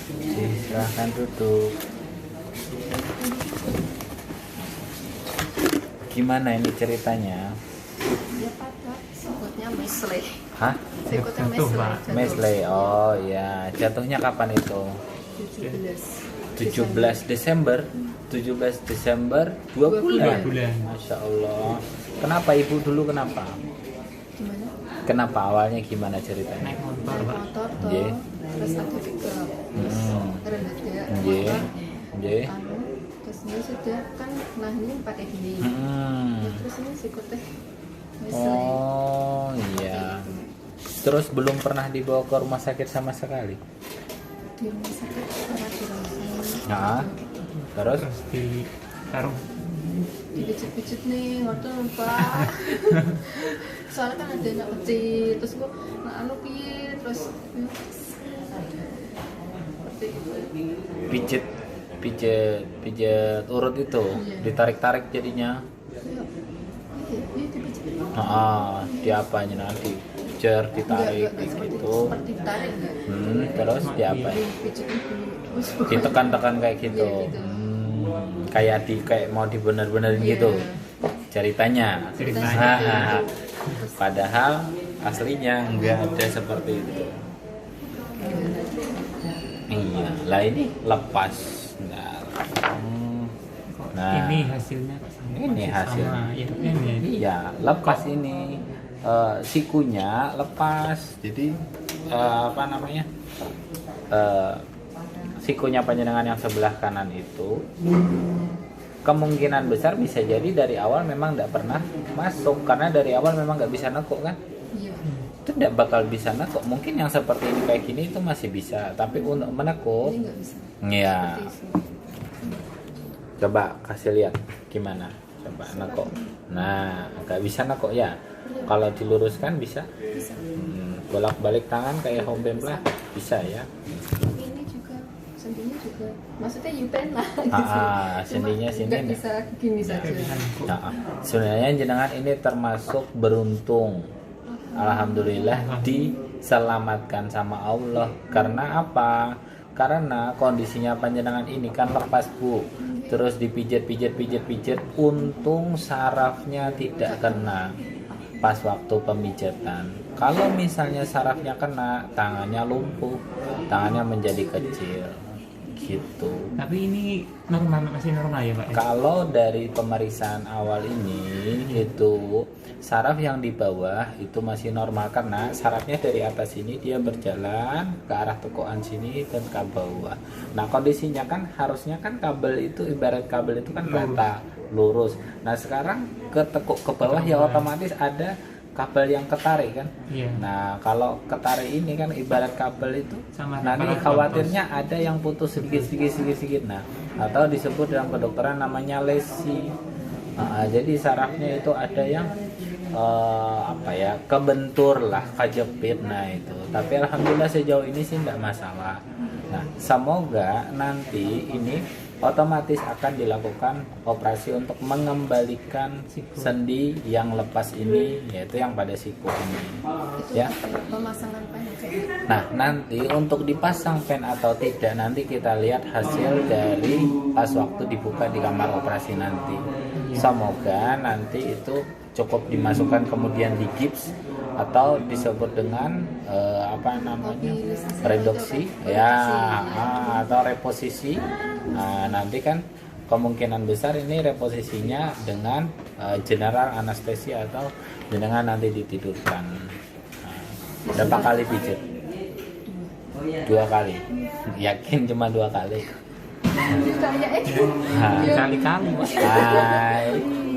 Silahkan duduk. Gimana ini ceritanya? Dia patah, sikutnya mesle. Hah? Sikutnya Jatuh, mesle. Pak. jatuh. Mesle. Oh ya, jatuhnya kapan itu? 17 Desember. 17 Desember 2 bulan. 2 bulan. Masya Allah. Kenapa ibu dulu kenapa? Gimana? Kenapa awalnya gimana ceritanya? Naik motor, Naik Pak. motor Nggih. toh, terus ada juga, terus rendah dia Nggih. motor, Nggih. anu, terus ini sudah kan, nah ini pakai gini, Hmm. Nah, terus ini sikutnya mesle. Oh iya. Terus belum pernah dibawa ke rumah sakit sama sekali? Di rumah sakit pernah dirasain. Nah, terus? Terus ditaruh Dipijit-pijit nih, ngoten Pak. Soalnya kan ada anak kecil, terus gua nah anu piye, terus seperti itu. Pijet, pijet urut itu, Iya. ditarik-tarik jadinya. Iya, dipijit. Diapain nanti? Pijer, ditarik Enggak, gitu. seperti ditarik enggak. Terus diapain? Dipijit dulu. Terus Ditekan-tekan kayak gitu. Iya, gitu. Kayak mau dibener-benerin Iya. gitu. Ceritanya. Ceritanya. Ah, padahal aslinya nggak ada seperti itu. Iya, lah ini lepas. Nah, ini hasilnya sama. Ini hasil. Sama ini. iya, lepas ini. Sikunya lepas. Jadi apa namanya? Sikunya panjenengan yang sebelah kanan itu kemungkinan besar bisa jadi dari awal memang tidak pernah masuk, karena dari awal memang nggak bisa nekuk kan, Iya. itu tidak bakal bisa nekuk. Mungkin yang seperti ini kayak gini itu masih bisa, tapi untuk menekuk Ini enggak bisa. ya Seperti itu. coba kasih lihat gimana, coba nekuk. Nah, nggak bisa nekuk ya, kalau diluruskan bisa. Bisa. Bolak-balik tangan kayak home lah bisa ya. Ini juga sendinya juga. Maksudnya yupen lah gitu. Sendinya Cuma sini nggak enggak. bisa gini saja. Nah, sebenarnya jenengan ini termasuk beruntung. Alhamdulillah diselamatkan sama Allah. Karena apa? Karena kondisinya panjenengan ini kan lepas Bu. Terus dipijat, untung sarafnya tidak kena pas waktu pemijatan. Kalau misalnya sarafnya kena, tangannya lumpuh, tangannya menjadi kecil. Gitu. Tapi ini normal, masih normal ya Pak? Kalau dari pemeriksaan awal ini itu saraf yang di bawah itu masih normal, karena sarafnya dari atas ini dia berjalan ke arah tekukan sini dan ke bawah. Nah, kondisinya kan harusnya kan kabel itu, ibarat kabel itu kan rata lurus. Nah, sekarang ke tekuk ke bawah ya otomatis ada kabel yang ketarik kan. Iya. Nah, kalau ketarik ini kan ibarat kabel itu, Sama nanti kalau khawatirnya ada yang putus sedikit. Nah, atau disebut dalam kedokteran namanya lesi. Jadi sarafnya itu ada yang kebentur lah, kejepit. Nah itu. Tapi alhamdulillah sejauh ini sih tidak masalah. Nah, semoga nanti ini otomatis akan dilakukan operasi untuk mengembalikan sendi yang lepas ini, yaitu yang pada siku ini. Itu Ya. pemasangan pen aja. Nah, nanti untuk dipasang pen atau tidak, nanti kita lihat hasil dari pas waktu dibuka di kamar operasi nanti. Semoga nanti itu cukup dimasukkan kemudian di gips atau disebut dengan reduksi ya, atau reposisi. Nah, nanti kan kemungkinan besar ini reposisinya dengan general anestesi atau jenengan nanti ditidurkan. Berapa kali pijat? 2 kali. Yakin cuma 2 kali? Kali-kali Pak.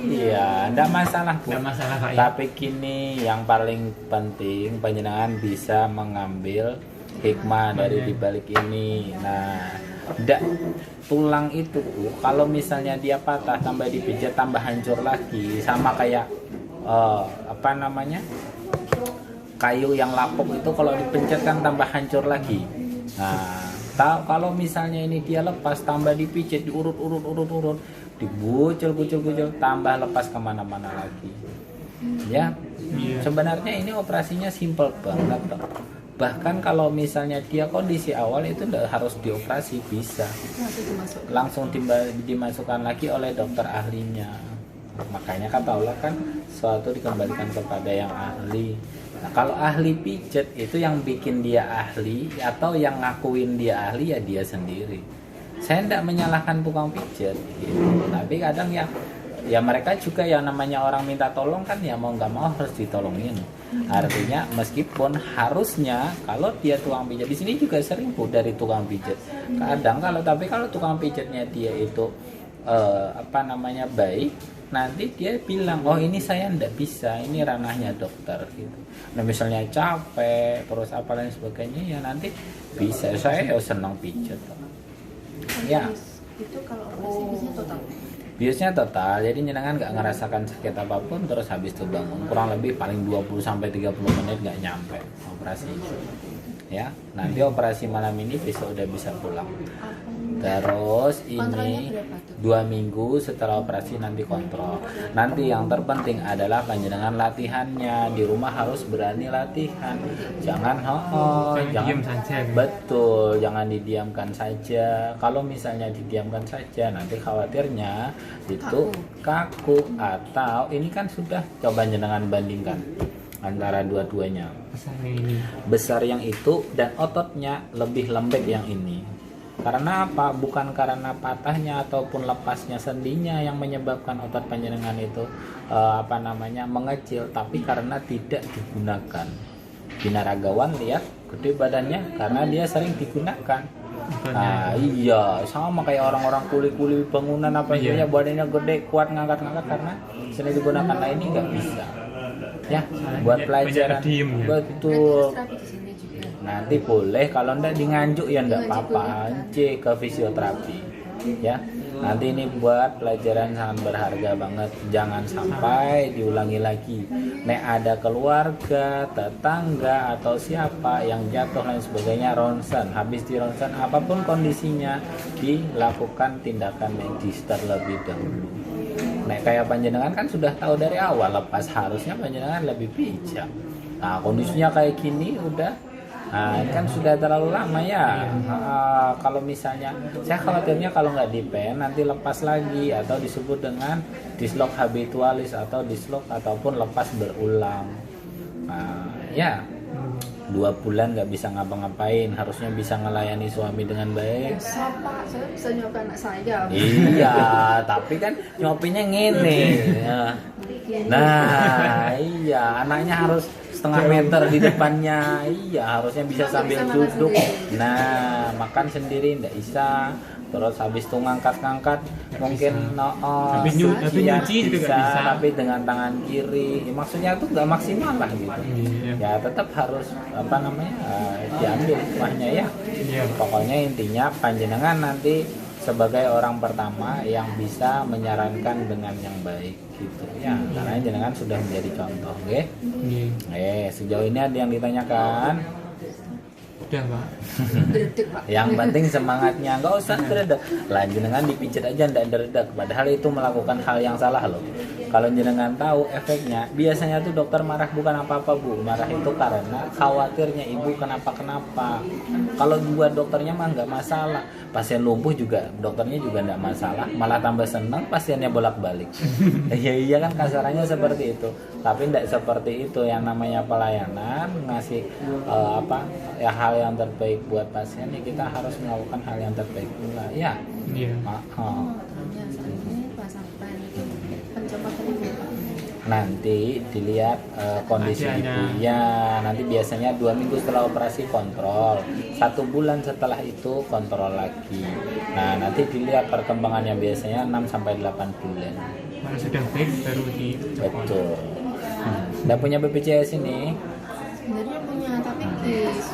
Iya, enggak masalah Bu. Nggak masalah Pak ya. Tapi kini yang paling penting panjenengan bisa mengambil hikmah dari dibalik ini. Nah, enggak, tulang itu kalau misalnya dia patah tambah dipijat tambah hancur lagi, sama kayak kayu yang lapuk itu kalau dipencet kan tambah hancur lagi. Nah, kalau misalnya ini dia lepas tambah dipijat, diurut, dibucul, tambah lepas kemana-mana lagi. Ya, sebenarnya ini operasinya simple banget. Bahkan kalau misalnya dia kondisi awal itu udah harus dioperasi, bisa Langsung dimasukkan. langsung dimasukkan lagi oleh dokter ahlinya. Makanya kata Allah kan suatu dikembalikan kepada yang ahli. Nah, kalau ahli pijet itu yang bikin dia ahli atau yang ngakuin dia ahli ya dia sendiri. Saya tidak menyalahkan tukang pijet gitu. Tapi kadang ya mereka juga yang namanya orang minta tolong kan ya mau nggak mau harus ditolongin. Artinya meskipun harusnya kalau dia tukang pijet di sini juga sering bu dari tukang pijet. Kadang kalau tukang pijetnya dia itu baik, nanti dia bilang oh ini saya ndak bisa, ini ranahnya dokter gitu. Nah misalnya capek terus apa lain sebagainya ya nanti bisa, saya ya senang pijet ya. Itu kalau operasi biasanya total. Biasanya total, jadi jenengan nggak ngerasakan sakit apapun terus habis itu bangun, kurang lebih paling 20-30 menit nggak nyampe operasi ya. Nanti operasi malam ini besok udah bisa pulang. Terus ini 2 minggu setelah operasi nanti kontrol. Nanti yang terpenting adalah panjenengan latihannya di rumah harus berani latihan. Jangan jangan diam saja. betul, jangan didiamkan saja. Kalau misalnya didiamkan saja nanti khawatirnya itu kaku atau ini kan sudah coba jenengan bandingkan antara dua-duanya. Besar yang itu dan ototnya lebih lembek yang ini. Karena apa? Bukan karena patahnya ataupun lepasnya sendinya yang menyebabkan otot panjenengan itu mengecil, tapi karena tidak digunakan. Binaragawan lihat gede badannya karena dia sering digunakan. Iya, sama kayak orang-orang kuli-kuli bangunan ya badannya gede, kuat ngangkat-ngangkat karena sering digunakan. Nah ini nggak bisa. Ya, buat pelajaran. Betul. Nanti boleh, kalau ndak di Nganjuk ya ndak apa-apa, ke fisioterapi ya. Nanti ini buat pelajaran sangat berharga banget, jangan sampai diulangi lagi. Nek ada keluarga, tetangga atau siapa yang jatuh dan sebagainya, ronsen, habis di ronsen apapun kondisinya dilakukan tindakan medis terlebih dahulu. Nek kayak panjenengan kan sudah tahu dari awal lepas, harusnya panjenengan lebih bijak. Nah kondisinya kayak gini udah. Nah, ini kan sudah terlalu lama ya. Kalau misalnya, saya khawatirnya kalau nggak dipen nanti lepas lagi atau disebut dengan dislok habitualis atau dislok ataupun lepas berulang. Ya, 2 bulan nggak bisa ngapa-ngapain, harusnya bisa ngelayani suami dengan baik. Sama, saya bisa nyopin anak saya. Iya, tapi kan nyopinya ngene. Nah, iya, anaknya harus 1/2 meter di depannya, iya harusnya bisa sambil duduk. Nah makan sendiri ndak bisa, terus habis itu ngangkat-ngangkat mungkin nyuci juga bisa, bisa, tapi dengan tangan kiri ya, maksudnya itu nggak maksimal lah gitu. Ya tetap harus diambil hikmahnya ya. Pokoknya intinya panjenengan nanti sebagai orang pertama yang bisa menyarankan dengan yang baik gitu ya, karena jenengan sudah menjadi contoh, nggih. Sejauh ini ada yang ditanyakan? Udah Pak. Yang penting semangatnya, nggak usah deredak. Lah jenengan dipijit aja ndak deredak, padahal itu melakukan hal yang salah loh. Kalau jenengan tahu efeknya, biasanya tuh dokter marah bukan apa-apa bu, marah itu karena khawatirnya ibu kenapa-kenapa. Kalau buat dokternya mah nggak masalah, pasien lumpuh juga dokternya juga nggak masalah, malah tambah senang pasiennya bolak-balik. Iya kan kasarannya seperti itu, tapi nggak seperti itu. Yang namanya pelayanan ngasih hal yang terbaik buat pasien, ya kita harus melakukan hal yang terbaik pula ya. Nanti dilihat kondisi ibunya, nanti biasanya 2 minggu setelah operasi kontrol, 1 bulan setelah itu kontrol lagi. Nah nanti dilihat perkembangannya, biasanya 6-8 bulan. Kalau sudah baik baru di. Betul. Udah punya BPJS ini? Sebenarnya punya, tapi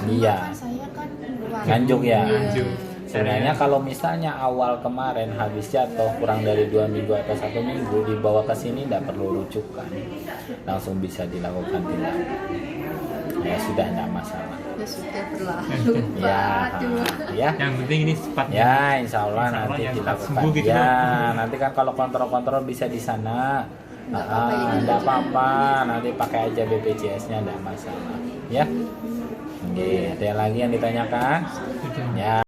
Iya. saya kan luar. Nganjuk ya. Nganjuk. Sebenarnya kalau misalnya awal kemarin habis jatuh kurang dari 2 minggu atau 1 minggu dibawa ke sini tidak perlu rujukan, langsung bisa dilakukan tindakan. Ya sudah tidak masalah. Ya sudah berlalu. Ya. Yang penting ini cepat. Ya insya Allah nanti yang dilakukan. sembuh gitu, Ya Pak. nanti kan kalau kontrol-kontrol bisa di sana. Nggak Tidak apa-apa, nanti pakai aja BPJS-nya tidak masalah. Ya. Oke, ada yang lagi yang ditanyakan? Sudah. Ya.